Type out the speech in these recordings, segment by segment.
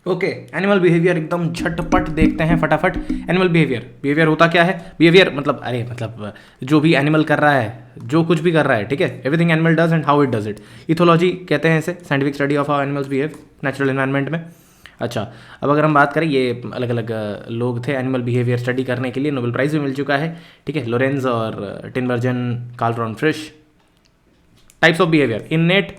Okay, animal behaviour एकदम झटपट देखते हैं फटाफट। एनिमल बिहेवियर होता क्या है? बिहेवियर मतलब जो भी एनिमल कर रहा है, जो कुछ भी कर रहा है, ठीक है, everything animal does and how it does it. Ethology कहते हैं इसे, scientific study of how animals behave natural environment में। अच्छा, अब अगर हम बात करें, ये अलग अलग लोग थे एनिमल बिहेवियर स्टडी करने के लिए, नोबेल प्राइज़ भी मिल चुका है, ठीक है, लोरेंज और Tinbergen, Karl von Frisch. Types of behaviour, innate,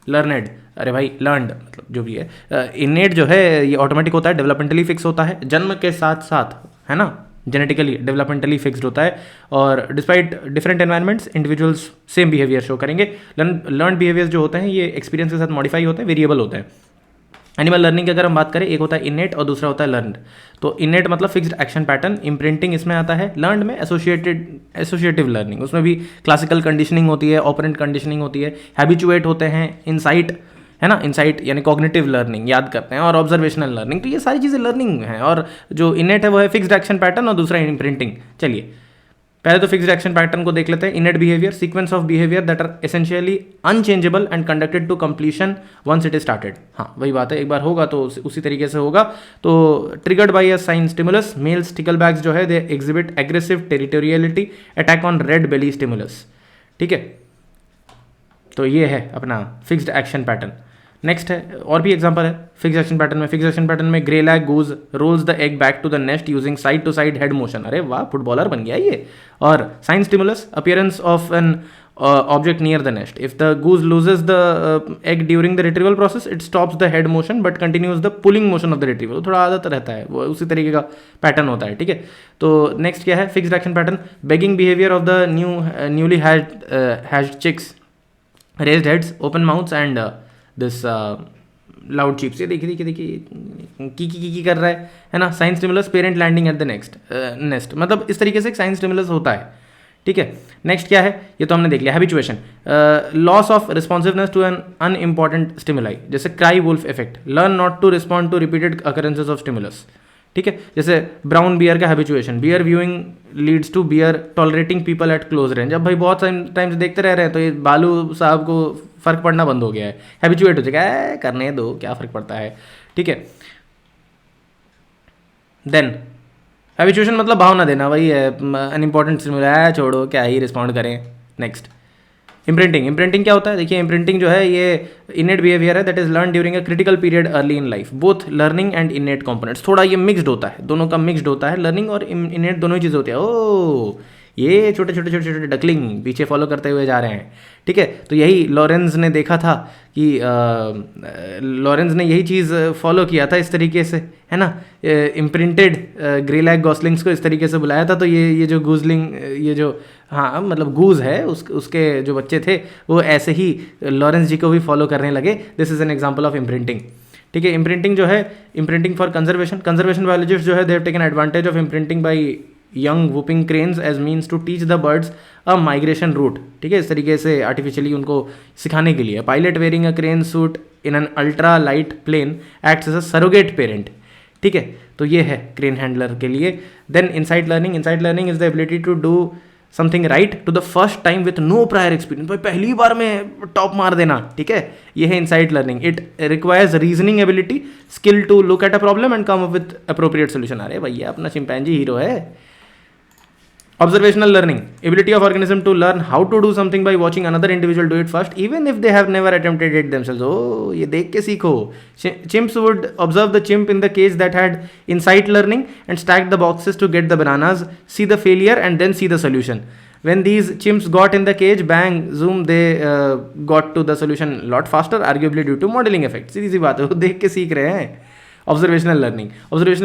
learned, अरे भाई लर्नड मतलब जो भी है। इननेट जो है ये ऑटोमेटिक होता है, डेवलपमेंटली फिक्स होता है, जन्म के साथ साथ, है ना, जेनेटिकली डेवलपमेंटली फिक्स्ड होता है, और despite different environments individuals same behaviour show करेंगे। लर्न बिहेवियर्स जो होते हैं ये एक्सपीरियंस के साथ मॉडिफाई होते हैं, वेरिएबल होते हैं। एनिमल लर्निंग की अगर हम बात करें, एक होता है इननेट और दूसरा होता है लर्नड। तो इननेट मतलब फिक्स्ड एक्शन पैटर्न, इम्प्रिंटिंग इसमें आता है। लर्नड में एसोसिएटिव लर्निंग, उसमें भी क्लासिकल कंडीशनिंग होती है, ऑपरेंट कंडीशनिंग होती है, हैबिचुएट होते हैं, इनसाइट, है ना, इनसाइट यानी कॉग्निटिव लर्निंग, याद करते हैं, और ऑब्जर्वेशनल लर्निंग। तो ये सारी चीज़ें लर्निंग हैं, और जो इननेट है वो है फिक्स्ड एक्शन पैटर्न और दूसरा इम्प्रिंटिंग। चलिए पहले तो फिक्स्ड एक्शन पैटर्न को देख लेते हैं। Innate behaviour, sequence of behaviour that are essentially unchangeable and conducted to completion once it is started. हाँ वही बात है, एक बार होगा तो उसी तरीके से होगा। तो triggered by a sign stimulus, male sticklebacks जो है they exhibit aggressive territoriality, attack on red belly stimulus, ठीक है। तो ये है अपना फिक्स्ड एक्शन पैटर्न। नेक्स्ट है, और भी एग्जांपल है फिक्स एक्शन पैटर्न में। फिक्स एक्शन पैटर्न में greylag goose rolls the egg back to the nest using side to side head motion. अरे वाह, फुटबॉलर बन गया ये। और sign stimulus, appearance of an object near the nest. If the goose loses the egg during the retrieval process, it stops the head motion but continues the pulling motion of the retrieval. थोड़ा आदत रहता है, वो उसी तरीके का pattern होता है, ठीक है। तो नेक्स्ट क्या है fixed action pattern? Begging behaviour of the newly hatched chicks, raised heads, open mouths and this loud cheeps. ये देखिए की कर रहा है ना। Sign stimulus, parent landing at the nest, मतलब इस तरीके से एक साइन स्टिमुलस होता है, ठीक है। नेक्स्ट क्या है, ये तो हमने देख लिया। Habituation, loss of responsiveness to an unimportant stimuli, जैसे cry wolf effect, learn not to respond to repeated occurrences of stimulus, ठीक है। जैसे ब्राउन बियर का habituation, bear viewing leads to bear tolerating people at close range. अब भाई बहुत time से देखते रह रहे हैं तो ये बालू साहब को फर्क पड़ना बंद हो गया है, हैबिचुएट हो जाएगा, करने दो, क्या फर्क पड़ता है, ठीक है। देन हैबिचुएशन मतलब भाव ना देना, वही है, अनइम्पॉर्टेंट स्टिमुलाई है, छोड़ो क्या ही रिस्पॉन्ड करें। नेक्स्ट इम्प्रिंटिंग क्या होता है? देखिए इम्प्रिंटिंग जो है ये इनेट बिहेवियर है that is learn during a critical period early in life. Both learning and इनेट components, थोड़ा ये मिक्स्ड होता है, दोनों का मिक्स्ड होता है, लर्निंग और इनेट दोनों ही चीज़ होती है। ओ ये छोटे डकलिंग पीछे फॉलो करते हुए जा रहे हैं, ठीक है। तो यही लॉरेंज ने देखा था कि लॉरेंज ने यही चीज़ फॉलो किया था इस तरीके से, है ना। इम्प्रिंटेड ग्रेलैग गॉसलिंग्स को इस तरीके से बुलाया था। तो ये जो गूजलिंग, ये जो हाँ मतलब गूज है, उसके जो बच्चे थे वो ऐसे ही लॉरेंस जी को भी फॉलो करने लगे। This is an example of imprinting, ठीक है। इम्प्रिंटिंग जो है, इम्प्रिंटिंग फॉर कंजर्वेशन बायोलॉजिस्ट जो है they have taken advantage of imprinting by young whooping cranes as means to teach the birds a migration route, ठीक है। इस तरीके से आर्टिफिशियली उनको सिखाने के लिए। Pilot wearing a crane suit in an ultra light plane acts as a surrogate parent, ठीक है। तो ये है क्रेन हैंडलर के लिए। Then insight learning is the ability to do something right to the first time with no prior experience. भाई पहली बार में टॉप मार देना, ठीक है, ये है insight learning. It requires reasoning ability, skill to look at a problem and come up with appropriate solution. अरे भैया अपना चिंपैंजी हीरो है। Observational learning, ability of organism to learn how to do something by watching another individual do it first, even if they have never attempted it themselves. Oh, ये देख के सीखो. Chimps would observe the chimp in the cage that had insight learning and stack the boxes to get the bananas, see the failure and then see the solution. When these chimps got in the cage, bang, zoom, they got to the solution a lot faster, arguably due to modeling effect. सीधी सी बात है, वो देख के सीख रहे हैं. Observational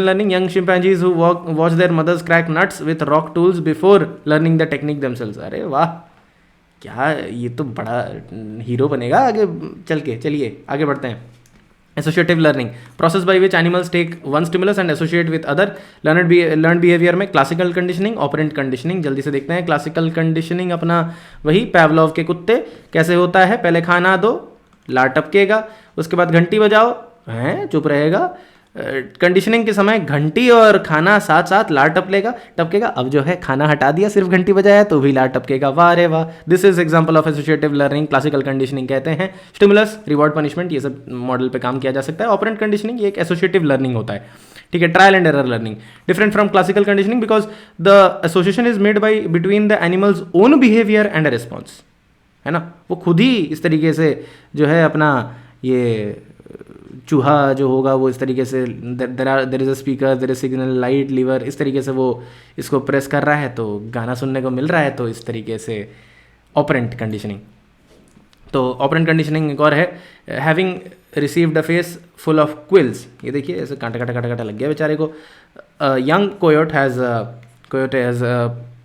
learning, young chimpanzees who watch their mothers crack nuts with rock tools before learning the technique themselves. अरे वाह, क्या ये तो बड़ा हीरो बनेगा आगे चल के। चलिए आगे बढ़ते हैं। Associative learning, process by which animals take one stimulus and associate with other. Learned behavior में classical conditioning, operant conditioning, जल्दी से देखते हैं। classical conditioning अपना वही पैवलोव के कुत्ते कैसे होता है, पहले खाना दो, लार टपकेगा, उसके बाद घंटी बजाओ, हैं चुप रहेगा, कंडीशनिंग के समय घंटी और खाना साथ साथ लार टपकेगा। अब जो है खाना हटा दिया, सिर्फ घंटी बजाया तो भी लार टपकेगा। वाह रे वाह, this is example of associative learning, classical conditioning कहते हैं। स्टिमुलस, रिवॉर्ड, पनिशमेंट, ये सब मॉडल पे काम किया जा सकता है। ऑपरेंट कंडीशनिंग ये एक एसोसिएटिव लर्निंग होता है, ठीक है, trial and error learning, different from classical conditioning because the association is made by between the animals own behaviour and a response, है ना। वो खुद ही इस तरीके से जो है अपना ये चूहा जो होगा वो इस तरीके से there is a speaker, there is signal, light, lever, इस तरीके से वो इसको प्रेस कर रहा है तो गाना सुनने को मिल रहा है, तो इस तरीके से ऑपरेंट कंडीशनिंग। तो ऑपरेंट कंडीशनिंग एक और है, having received a face full of quills, ये देखिए ऐसे कांटा कांटा कांटा कांटा लग गया बेचारे को। Young coyote has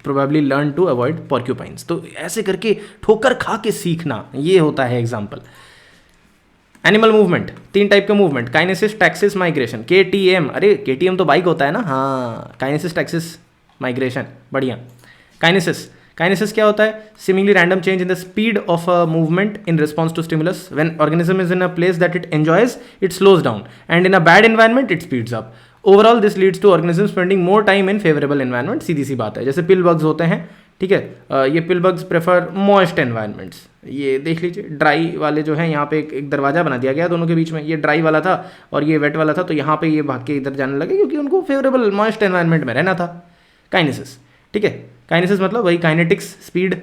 probably learn to avoid porcupines. तो ऐसे करके ठोकर खा के सीखना, ये होता है एग्जाम्पल। एनिमल मूवमेंट, 3 टाइप का movement, kinesis, taxis, migration. KTM, अरे KTM तो बाइक होता है ना, हाँ, काइनेसिस, टैक्सिस, माइग्रेशन, बढ़िया। काइनेसिस क्या होता है? Similarly random change in the speed of a movement in response to stimulus. When organism is in a place that it enjoys, it slows down, and in a bad environment it speeds up. Overall this leads to organism spending more time in favourable environment. सीधी सी बात है, जैसे पिल bugs होते हैं, ठीक है, ये पिल बग्स प्रेफर मॉइस्ट एनवायरमेंट्स। ये देख लीजिए, ड्राई वाले जो है यहाँ पे एक दरवाजा बना दिया गया दोनों के बीच में, ये ड्राई वाला था और ये वेट वाला था, तो यहाँ पे ये भाग के इधर जाने लगे क्योंकि उनको फेवरेबल मॉइस्ट एनवायरमेंट में रहना था। काइनेसिस, ठीक है, काइनेसिस मतलब वही kinetics, speed,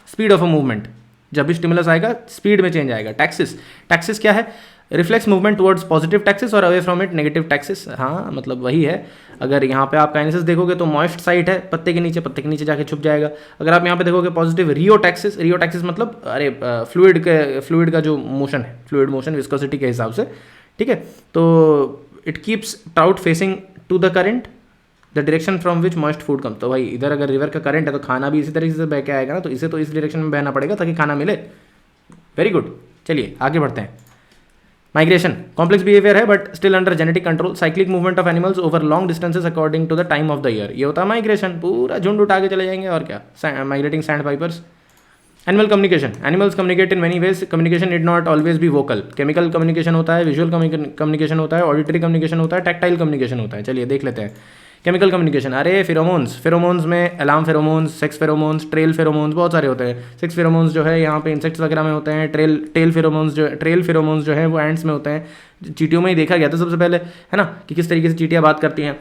speed of a movement, जब भी स्टिमुलस आएगा स्पीड में चेंज आएगा। टैक्सिस क्या है? Reflex movement towards positive taxis और away from it negative taxis. हाँ, मतलब वही है। अगर यहाँ पे आप काइनेसिस देखोगे तो मॉइस्ट साइट है पत्ते के नीचे जाके छुप जाएगा। अगर आप यहाँ पे देखोगे पॉजिटिव रियोटैक्सिस मतलब अरे फ्लूइड का जो मोशन है, फ्लूइड मोशन विस्कोसिटी के हिसाब से, ठीक है। तो it keeps trout facing to the current the direction from which moist food come. तो भाई इधर अगर रिवर का करंट है तो खाना भी इसी तरीके से बह के आएगा ना, तो इसे तो इस डायरेक्शन में बहना पड़ेगा ताकि खाना मिले। वेरी गुड, चलिए आगे बढ़ते हैं। माइग्रेशन कॉम्प्लेक्स बिहेवियर है but still under genetic control, cyclic movement of animals over long distances according to the time of the year. ये होता है माइग्रेशन, पूरा झुंड उठा के चले जाएंगे और क्या, migrating sand pipers. Animal communication, animals communicate in many ways, communication need not always be vocal. Chemical communication होता है, विजुअल कम्युनिकेशन होता है, ऑडिटरी कम्युनिकेशन होता है, टैक्टाइल कम्युनिकेशन होता है। चलिए देख लेते हैं। केमिकल कम्युनिकेशन, अरे फेरोमोन्स में alarm pheromones, sex pheromones, trail pheromones, बहुत सारे होते हैं। सेक्स फेरोमोन्स जो है यहाँ पे इंसेक्ट्स वगैरह में होते हैं। ट्रेल फेरोमोन्स जो है वो एंड्स में होते हैं। चींटियों में ही देखा गया था सबसे पहले, है ना, कि किस तरीके से चींटियाँ बात करती हैं।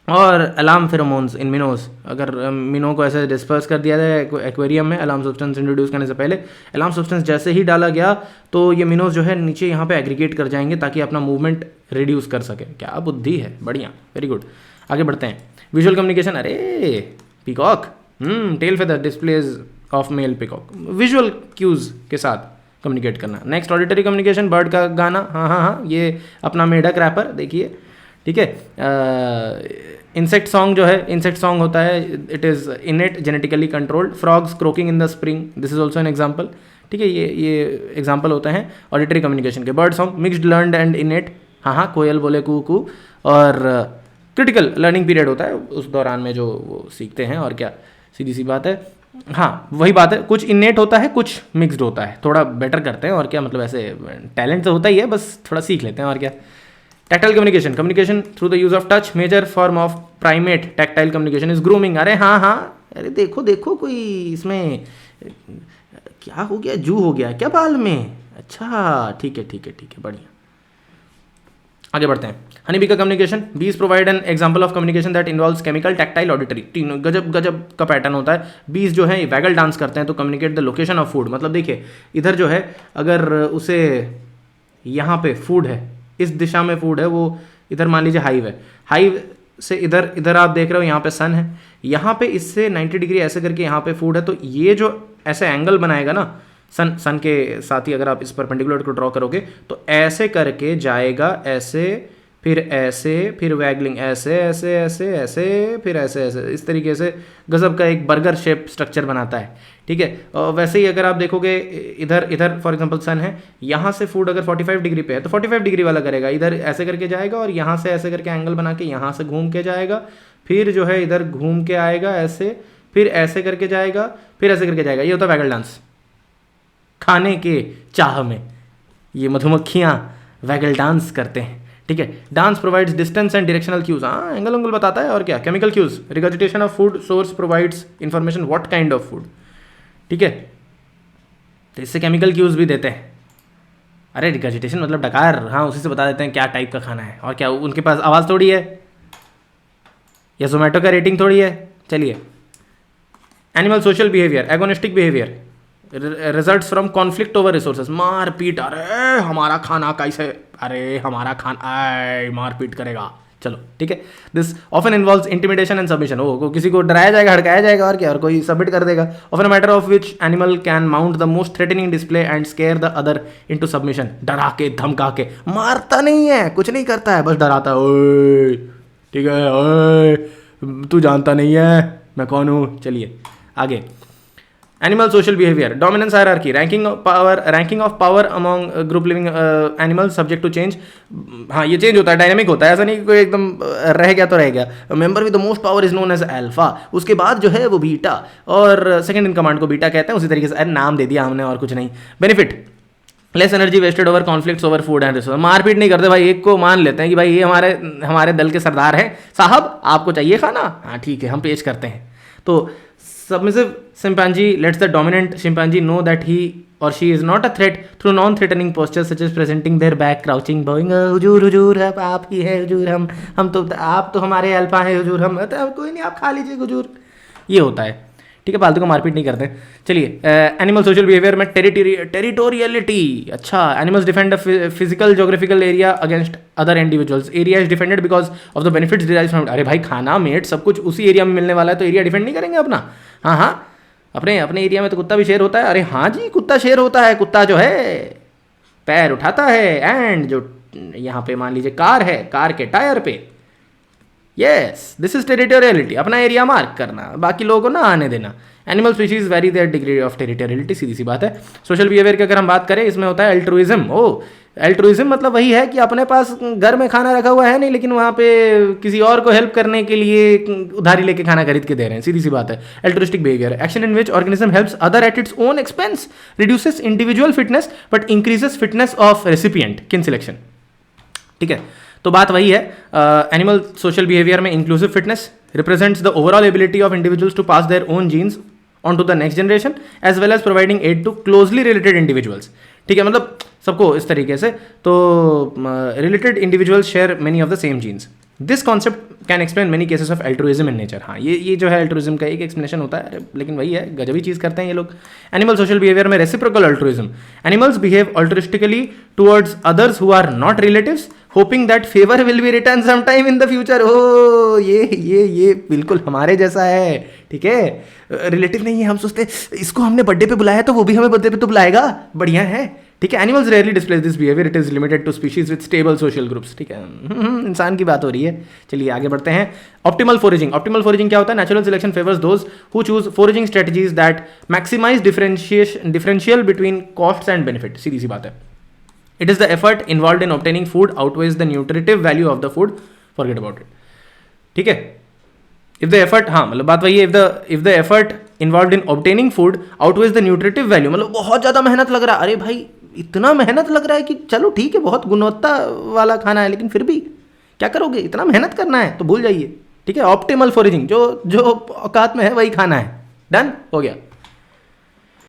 और अलार्म फेरोमोन्स इन मिनोज, अगर मिनों को ऐसे डिस्पर्स कर दिया जाए एक्वेरियम में अलार्म सब्सटेंस इंट्रोड्यूस करने से पहले, अलार्म सब्सटेंस जैसे ही डाला गया तो ये मिनोज जो है नीचे यहाँ पे एग्रीगेट कर जाएंगे ताकि अपना मूवमेंट रिड्यूस कर सके। क्या बुद्धि है, बढ़िया, वेरी गुड। आगे बढ़ते हैं। विजुअल कम्युनिकेशन, अरे peacock, tail feather displays of male peacock, visual cues के साथ कम्युनिकेट करना। नेक्स्ट ऑडिटरी कम्युनिकेशन, बर्ड का गाना, हाँ, ये अपना मेढक रैपर देखिए, ठीक है। इंसेक्ट सॉन्ग जो है, इंसेक्ट सॉन्ग होता है, it is इनेट genetically controlled. Frogs croaking in the spring, this is also an example, ठीक है। ये एग्जाम्पल होते हैं ऑडिटरी कम्युनिकेशन के। Bird song mixed learned and इनेट, हाँ, कोयल बोले कू कू। और क्रिटिकल लर्निंग पीरियड होता है उस दौरान में जो वो सीखते हैं, और क्या, सीधी सी बात है। हाँ, वही बात है, कुछ इनेट होता है, कुछ मिक्सड होता है, थोड़ा बेटर करते हैं और क्या, मतलब ऐसे टैलेंट तो होता ही है, बस थोड़ा सीख लेते हैं और क्या। Tactile communication, communication through the use of touch, major form of primate tactile communication is grooming. अरे हाँ, अरे देखो कोई इसमें क्या हो गया, जू हो गया क्या बाल में, अच्छा ठीक है, बढ़िया। आगे बढ़ते हैं। हनी बी का कम्युनिकेशन, बीज provide an example of communication that involves chemical, tactile, auditory. तीनों गजब का पैटर्न होता है। बीज जो है वैगल डांस करते हैं तो communicate the location of food, मतलब देखिए इधर जो है अगर उसे यहाँ पे फूड है, इस दिशा में फूड है, वो इधर मान लीजिए हाइव से इधर आप देख रहे हो यहाँ पे सन है, यहाँ पे इससे 90 डिग्री ऐसे करके यहाँ पे फूड है, तो ये जो ऐसे एंगल बनाएगा ना सन के साथ ही, अगर आप इस परपेंडिकुलर को ड्रॉ करोगे तो ऐसे करके जाएगा, ऐसे फिर वैगलिंग, ऐसे फिर ऐसे, इस तरीके से गजब का एक बर्गर शेप स्ट्रक्चर बनाता है, ठीक है। और वैसे ही अगर आप देखोगे इधर फॉर एग्जांपल सन है, यहाँ से फूड अगर 45 डिग्री पे है तो 45 डिग्री वाला करेगा, इधर ऐसे करके जाएगा और यहाँ से ऐसे करके एंगल बना के यहाँ से घूम के जाएगा, फिर जो है इधर घूम के आएगा ऐसे, फिर ऐसे करके जाएगा, फिर ऐसे करके जाएगा। ये होता है वैगल डांस। खाने के चाह में ये मधुमक्खियाँ वैगल डांस करते हैं, ठीक है। Dance provides distance and directional cues, हाँ एंगल उंगल बताता है, और क्या। Chemical cues, regurgitation of food source provides information what kind of food, ठीक है। तो इससे केमिकल क्यूज भी देते हैं। अरे रिगर्जिटेशन मतलब डकार, हाँ उसी से बता देते हैं क्या टाइप का खाना है, और क्या उनके पास आवाज़ थोड़ी है या जोमेटो का रेटिंग थोड़ी है। चलिए, animal social behaviour, agonistic behaviour results from conflict over resources, मार पीट, अरे हमारा खाना कैसे, अरे हमारा खाना, आए मार पीट करेगा, चलो ठीक है। This often involves intimidation and submission, ओ किसी को डराया जाएगा, हड़काया जाएगा, और क्या, और कोई सबमिट कर देगा। Often a matter of which animal can mount the most threatening display and square the other into submission, डरा के धमका के, मारता नहीं है, कुछ नहीं करता है, बस डराता है, ओए ठीक है, ओए तू जानता नहीं है मैं कौन हूँ। चलिए आगे, animal social behaviour, dominance hierarchy, ranking of power among group living animals subject to change. हाँ ये चेंज होता है, डायनेमिक होता है, ऐसा नहीं कि कोई एकदम रह गया तो रह गया। Member with the most power is known as alpha, उसके बाद जो है वो बीटा, और सेकंड इन कमांड को बीटा कहते हैं। उसी तरीके से अरे नाम दे दिया हमने और कुछ नहीं। Benefit, less energy wasted over conflicts over food and resource, मारपीट नहीं करते भाई, एक को मान लेते हैं कि भाई ये हमारे दल के सरदार हैं, साहब आपको चाहिए खाना, हाँ ठीक है हम पेश करते हैं। तो submissive chimpanzee lets the dominant chimpanzee know that he or she is not a threat through non-threatening postures such as presenting their back, crouching, bowing, हुजूर हुजूर आप ही है हुजूर, हम तो आप तो हमारे अल्फा है हुजूर, हम कोई नहीं आप खा लीजिए हुजूर, ये होता है, ठीक है। फालतू को मारपीट नहीं करते। चलिए, एनिमल सोशल बिहेवियर में टेरिटोरियलिटी, अच्छा, animals defend physical geographical area against other individuals, area is defended because of the benefits derived from, अरे भाई खाना मेट सब कुछ उसी एरिया में मिलने वाला है, तो एरिया डिफेंड नहीं करेंगे अपना। हाँ हाँ, अपने एरिया में तो कुत्ता भी शेर होता है, अरे हाँ जी कुत्ता शेर होता है, कुत्ता जो है पैर उठाता है, एंड जो यहाँ पे मान लीजिए कार है, कार के टायर पे, यस दिस इज टेरिटोरियलिटी, अपना एरिया मार्क करना, बाकी लोगों को ना आने देना। Animal species vary their degree of territoriality, सीधी सी बात है। सोशल बिहेवियर की अगर हम बात करें, इसमें होता है अल्ट्रुइज्म। ओ अल्ट्रुइज्म मतलब वही है कि अपने पास घर में खाना रखा हुआ है नहीं, लेकिन वहाँ पे किसी और को हेल्प करने के लिए उधारी लेके खाना खरीद के दे रहे हैं, सीधी सी बात है। Altruistic behaviour, action in which organism helps other at its own expense, reduces individual fitness but increases fitness of recipient, kin selection, ठीक है। तो बात वही है, एनिमल सोशल बिहेवियर में inclusive fitness represents the overall ability of individuals to pass their own genes on to the next generation as well as providing aid to closely related individuals, ठीक है, मतलब सबको इस तरीके से। तो related individuals share many of the same genes. This concept can explain many cases of altruism in nature, हाँ ये जो है अल्ट्रुइज्म का एक एक्सप्लेनेशन होता है, लेकिन वही है, गजबी चीज़ करते हैं ये लोग। एनिमल सोशल बिहेवियर में reciprocal altruism, animals behave altruistically towards others who are not relatives hoping that favour will be return some time in the future. ओ ये बिल्कुल हमारे जैसा है, ठीक है, रिलेटिव नहीं है, हम सोचते इसको हमने बर्थडे पे बुलाया तो वो भी हमें बर्थडे पे तो बुलाएगा, बढ़िया है, ठीक है। Animals rarely display this behaviour, it is limited to species with stable social groups, ठीक है, इंसान की बात हो रही है। चलिए आगे बढ़ते हैं। ऑप्टिमल फोरेजिंग, ऑप्टिमल फोरेजिंग क्या होता है? Natural selection favours those who choose foraging strategies that maximize differential between costs and benefit, सीधी सी बात है। It is the effort involved in obtaining food outweighs the nutritive value of the food. Forget about it. ठीक है? If the effort, हाँ मतलब बात वही है, if the effort involved in obtaining food outweighs the nutritive value, मतलब बहुत ज़्यादा मेहनत लग रहा है, अरे भाई इतना मेहनत लग रहा है कि चलो ठीक है बहुत गुणवत्ता वाला खाना है, लेकिन फिर भी क्या करोगे, इतना मेहनत करना है तो भूल जाइए, ठीक है। ऑप्टिमल फोरेजिंग, जो औकात में है वही खाना है, डन हो गया।